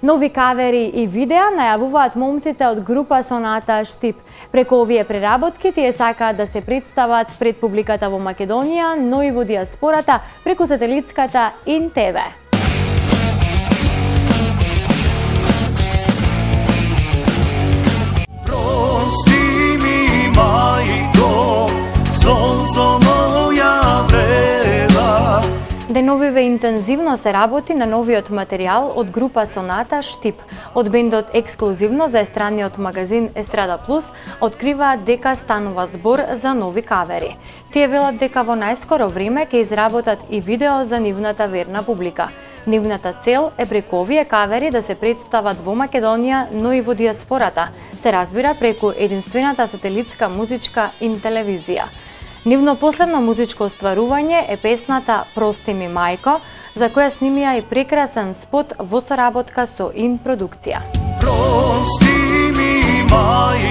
Нови кавери и видеа најавуваат момците од група Соната Штип. Преку овие преработки тие сакаат да се представат пред публиката во Македонија, но и во диаспората преку сателитската ИН-ТВ. Деновиве интензивно се работи на новиот материјал од група Соната Штип. Од бендот ексклузивно за естрадниот магазин Естрада Плюс откриваат дека станува збор за нови кавери. Тие велат дека во најскоро време ќе изработат и видео за нивната верна публика. Нивната цел е преку овие кавери да се представат во Македонија, но и во диаспората, се разбира преку единствената сателитска музичка ин-телевизија. Нивно последно музичко остварување е песната "Прости ми мајко", за која снимија и прекрасен спот во соработка со ин продукција. Прости ми мајко.